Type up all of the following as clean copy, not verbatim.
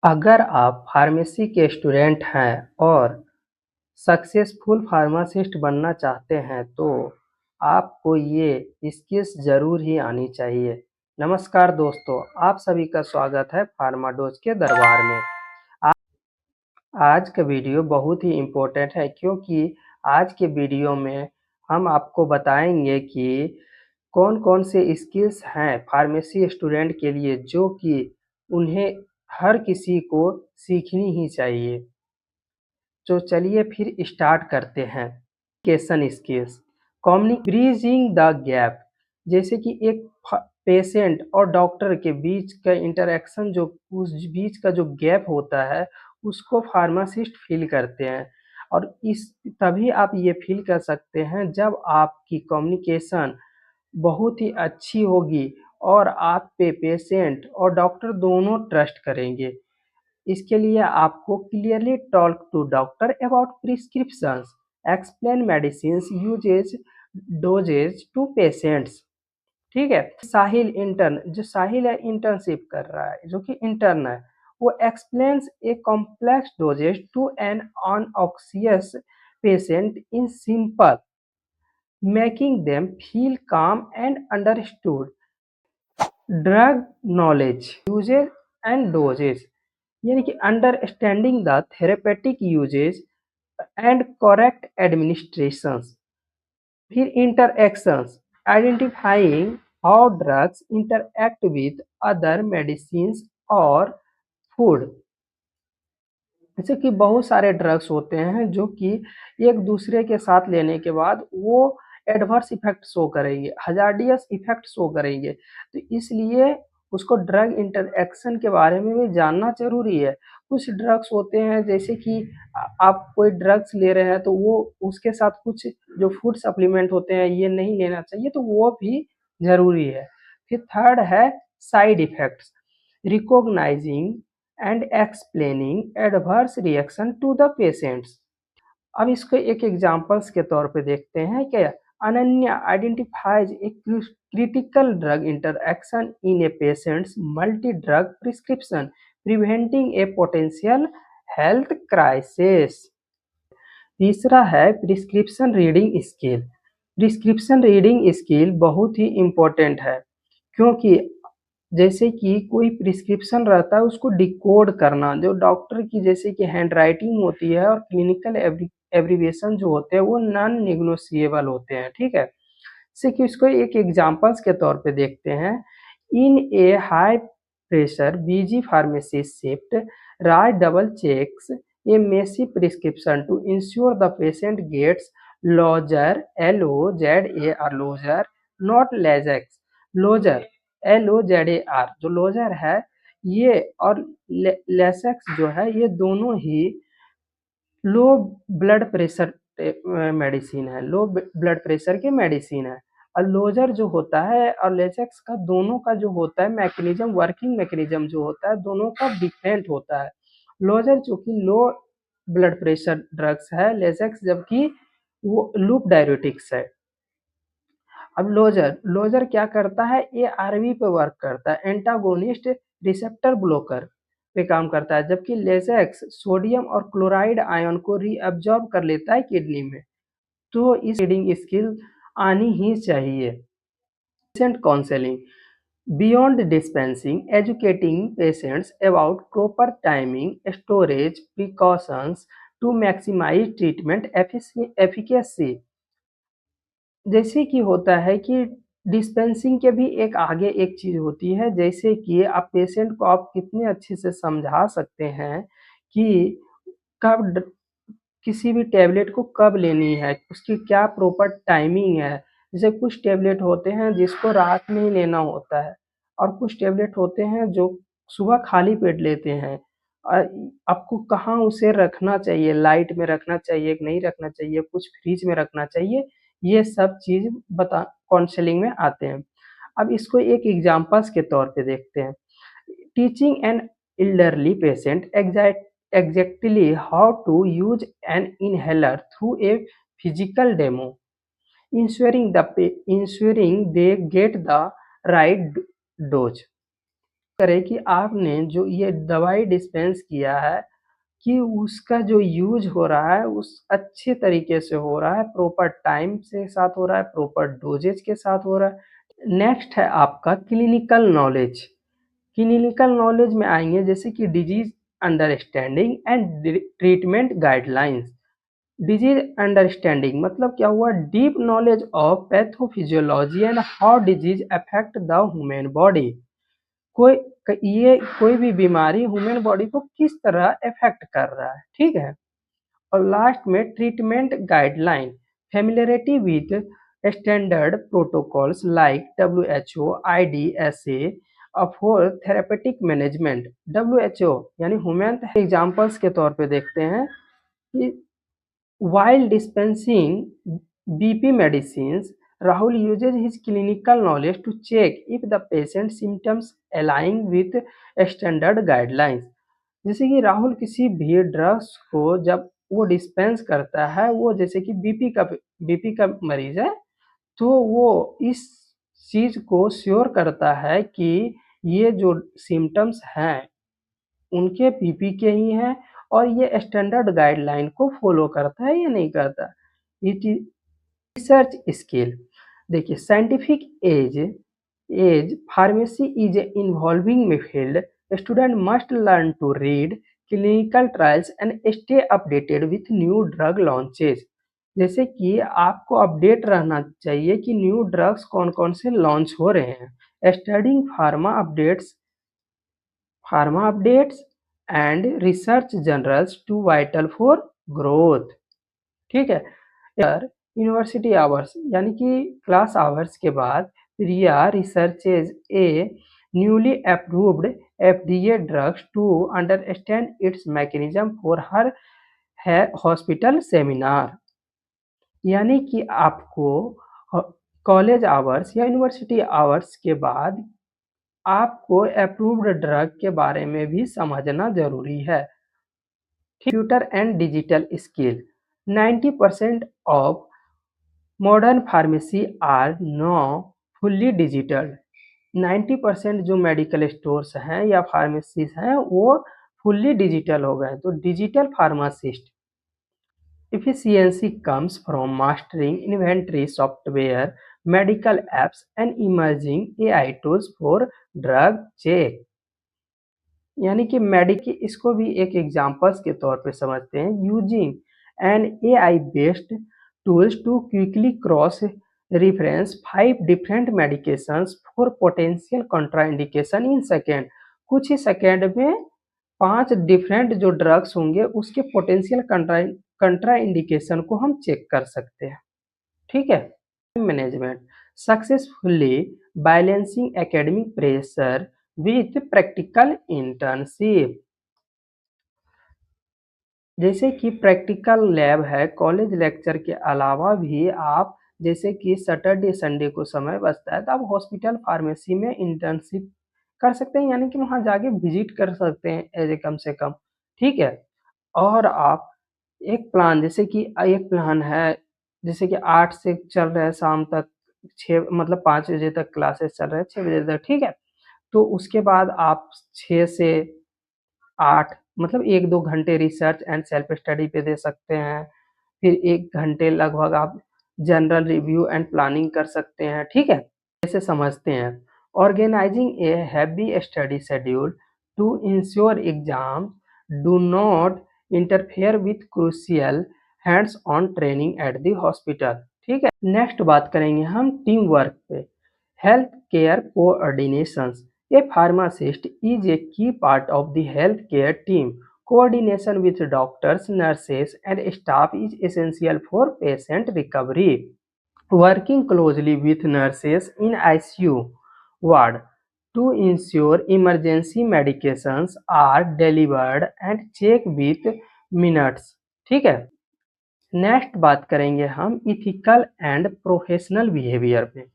अगर आप फार्मेसी के स्टूडेंट हैं और सक्सेसफुल फार्मासिस्ट बनना चाहते हैं तो आपको ये स्किल्स ज़रूर ही आनी चाहिए। नमस्कार दोस्तों, आप सभी का स्वागत है फार्माडोज के दरबार में। आज का वीडियो बहुत ही इम्पोर्टेंट है क्योंकि आज के वीडियो में हम आपको बताएंगे कि कौन-कौन से स्किल्स हैं फार्मेसी स्टूडेंट के लिए जो कि उन्हें हर किसी को सीखनी ही चाहिए। तो चलिए फिर स्टार्ट करते हैं। Communication skills, bridging the gap, जैसे कि एक पेशेंट और डॉक्टर के बीच का इंटरेक्शन, जो उस बीच का जो गैप होता है उसको फार्मासिस्ट फील करते हैं। और इस तभी आप ये फील कर सकते हैं जब आपकी कम्युनिकेशन बहुत ही अच्छी होगी और आप पे पेशेंट और डॉक्टर दोनों ट्रस्ट करेंगे। इसके लिए आपको clearly talk to doctor about prescriptions, explain medicines usages, doses to patients. ठीक है। साहिल है, इंटर्नशिप कर रहा है, जो कि इंटर्न है, वो explains a complex dosages to an anxious patient in simple, making them feel calm and understood. Drug knowledge, uses and dosages, यानी कि understanding the therapeutic uses and correct administrations. फिर interactions, identifying how drugs interact with other medicines और food. जैसे कि बहुत सारे drugs होते हैं जो कि एक दूसरे के साथ लेने के बाद वो एडवर्स इफेक्ट शो करेंगे, हजार्डियस इफेक्ट शो करेंगे। तो इसलिए उसको ड्रग इंटरएक्शन के बारे में भी जानना जरूरी है। कुछ ड्रग्स होते हैं जैसे कि आप कोई ड्रग्स ले रहे हैं तो वो उसके साथ कुछ जो फूड सप्लीमेंट होते हैं ये नहीं लेना चाहिए, तो वो भी जरूरी है। फिर थर्ड है side effects, recognising and explaining adverse reaction to the patients. अब इसको एक एग्जांपल्स के तौर पे देखते हैं कि Ananya identifies a critical drug interaction in A patients multi drug prescription, preventing A potential health crisis. तीसरा है prescription reading skill. Prescription reading skill बहुत ही इम्पोर्टेंट है क्योंकि जैसे कि कोई प्रिस्क्रिप्शन रहता है उसको डिकोड करना, जो डॉक्टर की जैसे कि हैंडराइटिंग होती है और क्लिनिकल एब्रीविएशन जो होते हैं वो नॉन नेगोशिएबल होते हैं। ठीक है। जैसे कि इसको एक एग्जांपल्स के तौर पे देखते हैं। In a high pressure busy pharmacy shift, right double checks a messy prescription to ensure the patient gets Losar, LOZAR Losar, not Lasix. Losar, LOZAR जो लोजर है ये और लेसेक्स जो है ये दोनों ही लो ब्लड प्रेशर मेडिसिन है, लो ब्लड प्रेशर के मेडिसिन है। और लोजर जो होता है और लेसेक्स का दोनों का जो होता है मैकेनिज्म, वर्किंग मैकेनिज्म जो होता है दोनों का डिफरेंट होता है। लोजर जो कि लो ब्लड प्रेशर ड्रग्स है, लेसेक्स जबकि वो लूप डायरेटिक्स है। अब लोजर लोजर क्या करता है, ARB पे वर्क करता है, एंटागोनिस्ट रिसेप्टर ब्लॉकर पे काम करता है, जबकि लेसेक्स सोडियम और क्लोराइड आयन को रीअब्जॉर्ब कर लेता है किडनी में। तो इस रीडिंग स्किल आनी ही चाहिए। Patient counselling, beyond dispensing, educating patients about proper timing, storage, precautions to maximise treatment efficacy. जैसे कि होता है कि डिस्पेंसिंग के भी एक आगे एक चीज़ होती है, जैसे कि आप पेशेंट को आप कितने अच्छे से समझा सकते हैं कि कब किसी भी टैबलेट को कब लेनी है, उसकी क्या प्रॉपर टाइमिंग है। जैसे कुछ टैबलेट होते हैं जिसको रात में ही लेना होता है और कुछ टैबलेट होते हैं जो सुबह खाली पेट लेते हैं। और आपको कहाँ उसे रखना चाहिए, लाइट में रखना चाहिए कि नहीं रखना चाहिए, कुछ फ्रिज में रखना चाहिए, ये सब चीज़ बता काउंसलिंग में आते हैं। अब इसको एक एग्जांपल्स के तौर पे देखते हैं। Teaching an elderly patient exactly how to use an inhaler through a physical demo, ensuring they get the right dose. करें कि आपने जो ये दवाई डिस्पेंस किया है कि उसका जो यूज़ हो रहा है उस अच्छे तरीके से हो रहा है, प्रॉपर टाइम से साथ हो रहा है, प्रॉपर डोजेज के साथ हो रहा है। नेक्स्ट है आपका क्लिनिकल नॉलेज। क्लिनिकल नॉलेज में आएँगे जैसे कि disease understanding and treatment guidelines. Disease understanding मतलब क्या हुआ? Deep knowledge of pathophysiology and how disease affect the human body. कोई ये कोई भी बीमारी ह्यूमन बॉडी को किस तरह अफेक्ट कर रहा है, ठीक है? और लास्ट में treatment guideline, familiarity with standard protocols like WHO, IDSA for therapeutic management. WHO यानी ह्यूमन एग्जांपल्स के तौर पे देखते हैं कि while dispensing BP medicines, Rahul uses his clinical knowledge to check if the patient's symptoms align with standard guidelines. जैसे कि राहुल किसी भी ड्रग्स को जब वो डिस्पेंस करता है, वो जैसे कि बीपी का मरीज है, तो वो इस चीज को श्योर करता है कि ये जो सिम्टम्स हैं उनके पीपी के ही हैं और ये स्टैंडर्ड गाइडलाइन को फॉलो करता है या नहीं करता। It is research skill. देखिए scientific edge pharmacy is a involving field. Student must learn to read clinical trials and stay updated with new drug launches. जैसे कि आपको अपडेट रहना चाहिए कि न्यू ड्रग्स कौन कौन से लॉन्च हो रहे हैं। Studying pharma updates and research journals to vital for growth. ठीक है। यार यूनिवर्सिटी आवर्स यानी कि क्लास आवर्स के बाद Riya researches a newly approved FDA drugs to understand its mechanism for her है हॉस्पिटल सेमिनार। यानी कि आपको कॉलेज आवर्स या यूनिवर्सिटी आवर्स के बाद आपको अप्रूव्ड ड्रग के बारे में भी समझना ज़रूरी है। Computer and digital skill 90% of modern pharmacy are now fully digital. 90% जो मेडिकल स्टोर्स हैं या फार्मेसीज हैं वो फुल्ली डिजिटल हो गए। तो digital pharmacist efficiency comes from mastering inventory software, medical apps, and emerging AI tools for drug check। यानी कि इसको भी एक एग्जांपल्स के तौर पे समझते हैं। Using an AI based tools to quickly cross reference 5 different medications for potential contraindication in second. कुछ ही सेकेंड में 5 डिफरेंट जो ड्रग्स होंगे उसके पोटेंशियल कंट्राइंडिकेशन को हम चेक कर सकते हैं। ठीक है। Management successfully balancing academic pressure with practical internship. जैसे कि प्रैक्टिकल लैब है, कॉलेज लेक्चर के अलावा भी आप जैसे कि सैटरडे संडे को समय बचता है तो आप हॉस्पिटल फार्मेसी में इंटर्नशिप कर सकते हैं, यानी कि वहाँ जाके विजिट कर सकते हैं एज ए कम से कम। ठीक है। और आप एक प्लान जैसे कि एक प्लान है जैसे कि 8 से चल रहा है शाम तक 6 मतलब 5 बजे तक क्लासेस चल रहे हैं 6 बजे तक, ठीक है। तो उसके बाद आप 6 से 8 मतलब 1-2 घंटे रिसर्च एंड सेल्फ स्टडी पे दे सकते हैं। फिर 1 घंटे लगभग आप जनरल रिव्यू एंड प्लानिंग कर सकते हैं, ठीक है। कैसे समझते हैं? Organising a heavy study schedule to ensure exam do not interfere with crucial hands on training at the hospital. ठीक है। नेक्स्ट बात करेंगे हम टीम वर्क पे। Health care coordinations. A pharmacist is a key part of the healthcare team. Coordination with doctors, nurses, and staff is essential for patient recovery. Working closely with nurses in ICU ward to ensure emergency medications are delivered and checked with minutes। ठीक है। Next बात करेंगे हम ethical and professional behaviour पे।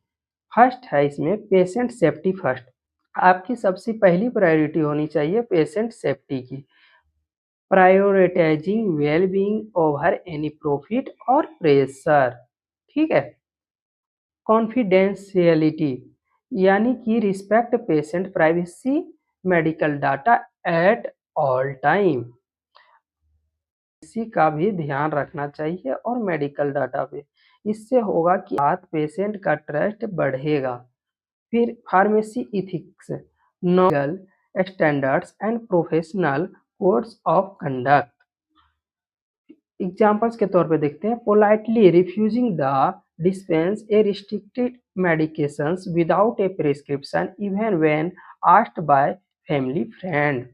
First है इसमें patient safety first. आपकी सबसे पहली प्रायोरिटी होनी चाहिए पेशेंट सेफ्टी की। Prioritising well being over any profit और प्रेशर। ठीक है। कॉन्फिडेंशियलिटी यानी कि respect patient privacy medical data at all time. इसी का भी ध्यान रखना चाहिए और मेडिकल डाटा पे। इससे होगा कि आप पेशेंट का ट्रस्ट बढ़ेगा। फिर pharmacy ethics, legal standards and professional codes of conduct. Examples के तौर पे देखते हैं, politely refusing the dispense a restricted medications without a prescription even when asked by family friend.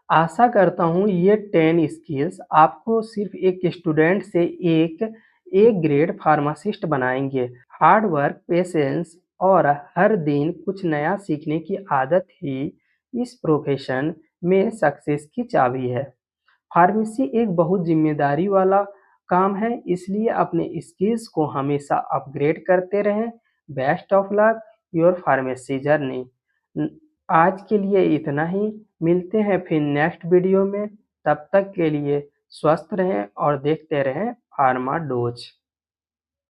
आशा करता हूँ ये 10 स्किल्स आपको सिर्फ एक स्टूडेंट से एक ए ग्रेड फार्मासिस्ट बनाएंगे। हार्ड वर्क, पेशेंस और हर दिन कुछ नया सीखने की आदत ही इस प्रोफेशन में सक्सेस की चाबी है। फार्मेसी एक बहुत जिम्मेदारी वाला काम है, इसलिए अपने स्किल्स को हमेशा अपग्रेड करते रहें। Best of luck your pharmacy journey. आज के लिए इतना ही, मिलते हैं फिर नेक्स्ट वीडियो में। तब तक के लिए स्वस्थ रहें और देखते रहें फार्मा डोज।